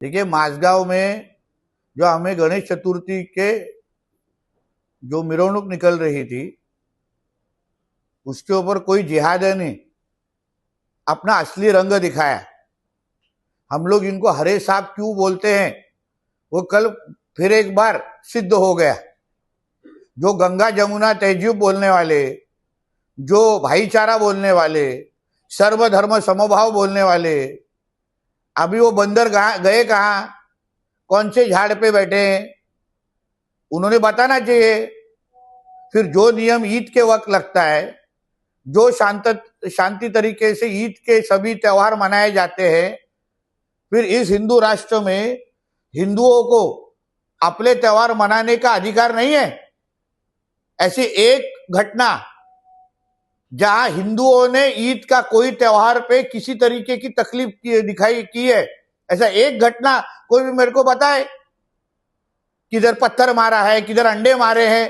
देखिए, माझगांव में जो हमें गणेश चतुर्थी के जो मिरवणूक निकल रही थी, उसके ऊपर कोई जिहादी ने अपना असली रंग दिखाया। हम लोग इनको हरे सांप क्यों बोलते हैं, वो कल फिर एक बार सिद्ध हो गया। जो गंगा जमुना तहजीब बोलने वाले, जो भाईचारा बोलने वाले, सर्वधर्म समभाव बोलने वाले, अभी वो बंदर गए कहाँ, कौन से झाड़ पे बैठे हैं, उन्होंने बताना चाहिए। फिर जो नियम ईद के वक्त लगता है, जो शांति तरीके से ईद के सभी त्योहार मनाए जाते हैं, फिर इस हिंदू राष्ट्र में हिंदुओं को अपने त्योहार मनाने का अधिकार नहीं है। ऐसी एक घटना जहां हिंदुओं ने ईद का कोई त्योहार पे किसी तरीके की तकलीफ दिखाई की है, ऐसा एक घटना कोई भी मेरे को बताए। किधर पत्थर मारा है, किधर अंडे मारे हैं।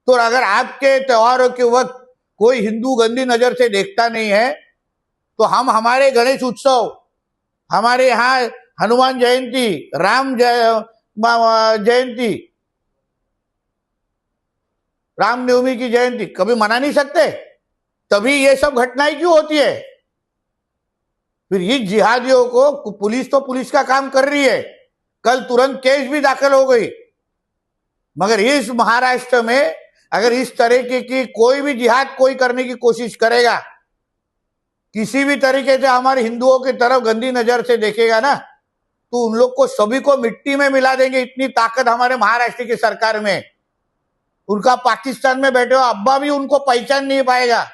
तो अगर आपके त्योहारों के वक्त कोई हिंदू गंदी नजर से देखता नहीं है, तो हम हमारे गणेश उत्सव, हमारे यहाँ हनुमान जयंती, राम जयंती, रामनवमी की जयंती कभी मना नहीं सकते? तभी ये सब घटनाएं क्यों होती है? फिर इस जिहादियों को पुलिस तो पुलिस का काम कर रही है, कल तुरंत केस भी दाखिल हो गई। मगर इस महाराष्ट्र में अगर इस तरीके की कोई भी जिहाद कोई करने की कोशिश करेगा, किसी भी तरीके से हमारे हिंदुओं की तरफ गंदी नजर से देखेगा ना, तो उन लोग को सभी को मिट्टी में मिला देंगे। इतनी ताकत हमारे महाराष्ट्र की सरकार में। उनका पाकिस्तान में बैठे हुए अब्बा भी उनको पहचान नहीं पाएगा।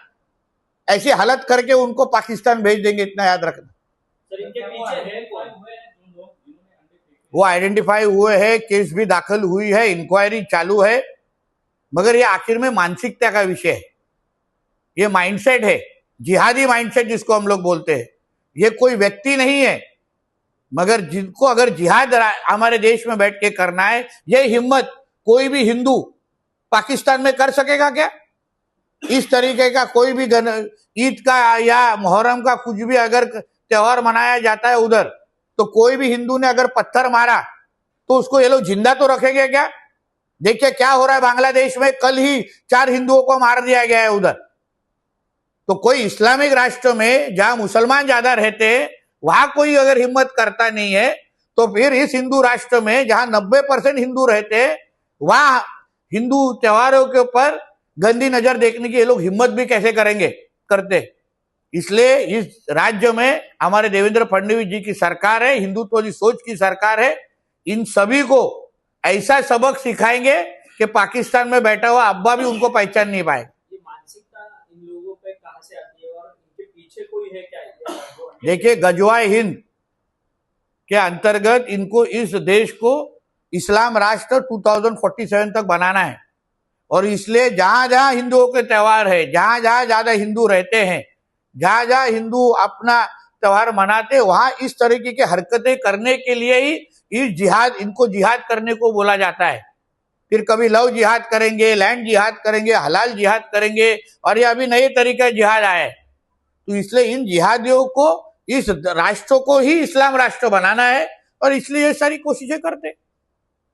ऐसी हालत करके उनको पाकिस्तान भेज देंगे, इतना याद रखना। सर, इनके पीछे है कौन? वो आइडेंटिफाई हुए हैं, केस भी दाखिल हुई है, इंक्वायरी चालू है। मगर ये आखिर में मानसिकता का विषय है, ये माइंडसेट है, जिहादी माइंडसेट जिसको हम लोग बोलते हैं। ये कोई व्यक्ति नहीं है, मगर जिनको अगर जिहाद हमारे देश में बैठ के करना है, ये हिम्मत कोई भी हिंदू पाकिस्तान में कर सकेगा क्या? इस तरीके का कोई भी ईद का या मुहर्रम का कुछ भी अगर त्योहार मनाया जाता है उधर, तो कोई भी हिंदू ने अगर पत्थर मारा तो उसको ये लोग जिंदा तो रखेंगे क्या? देखिए क्या हो रहा है बांग्लादेश में, कल ही 4 हिंदुओं को मार दिया गया है उधर। तो कोई इस्लामिक राष्ट्र में जहां मुसलमान ज्यादा रहते हैं, वहां कोई अगर हिम्मत करता नहीं है, तो फिर इस हिंदू राष्ट्र में जहां 90% हिंदू रहते हैं, वहां हिंदू त्योहारों के ऊपर गंदी नजर देखने की ये लोग हिम्मत भी कैसे करेंगे, करते। इसलिए इस राज्य में हमारे देवेंद्र फडणवीस जी की सरकार है, हिंदुत्व की सोच की सरकार है। इन सभी को ऐसा सबक सिखाएंगे कि पाकिस्तान में बैठा हुआ अब्बा भी उनको पहचान नहीं पाए। ये मानसिकता इन लोगों पे कहां से आती है और इनके पीछे कोई है क्या? देखिए, गजवाए हिंद के अंतर्गत इनको इस देश को इस्लाम राष्ट्र 2047 तक बनाना है। और इसलिए जहां जहां हिंदुओं के त्योहार है, जहां जहां ज्यादा हिंदू रहते हैं, जहां जहां हिंदू अपना त्योहार मनाते, वहां इस तरीके की हरकतें करने के लिए ही इनको जिहाद करने को बोला जाता है। फिर कभी लव जिहाद करेंगे, लैंड जिहाद करेंगे, हलाल जिहाद करेंगे, और ये अभी नए तरीके जिहाद आए। तो इसलिए इन जिहादियों को, इस राष्ट्र को ही इस्लाम राष्ट्र बनाना है, और इसलिए ये सारी कोशिशें करते।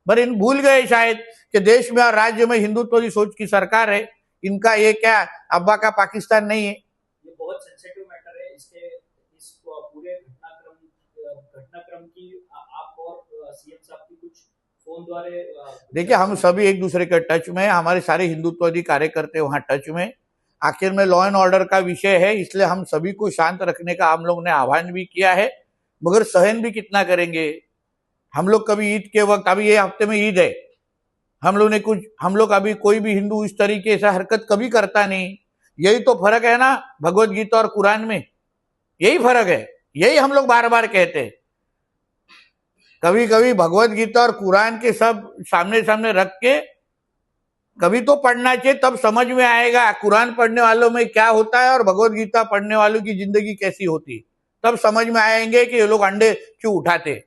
पर इन भूल गए शायद कि देश में और राज्य में हिंदुत्व की सोच की सरकार है। इनका ये क्या अब्बा का पाकिस्तान नहीं है। ये बहुत सेंसिटिव मैटर है। इस पूरे घटनाक्रम की आप और सीएम साहब की कुछ फोन द्वारा देखिए, हम सभी एक दूसरे के टच में, हमारे सारे हिंदुत्ववादी कार्यकर्ता वहां टच में। आखिर में लॉ एंड ऑर्डर का विषय है, इसलिए हम सभी को शांत रखने का हम लोग ने आह्वान भी किया है। मगर सहन भी कितना करेंगे हम लोग? कभी ईद के वक्त, अभी ये हफ्ते में ईद है, हम लोग अभी कोई भी हिंदू इस तरीके से हरकत कभी करता नहीं। यही तो फर्क है ना भगवत गीता और कुरान में, यही फर्क है। यही हम लोग बार बार कहते हैं। कभी कभी भगवत गीता और कुरान के सब सामने सामने रख के कभी तो पढ़ना चाहिए, तब समझ में आएगा कुरान पढ़ने वालों में क्या होता है और भगवत गीता पढ़ने वालों की जिंदगी कैसी होती। तब समझ में आएंगे कि ये लोग अंडे क्यों उठाते।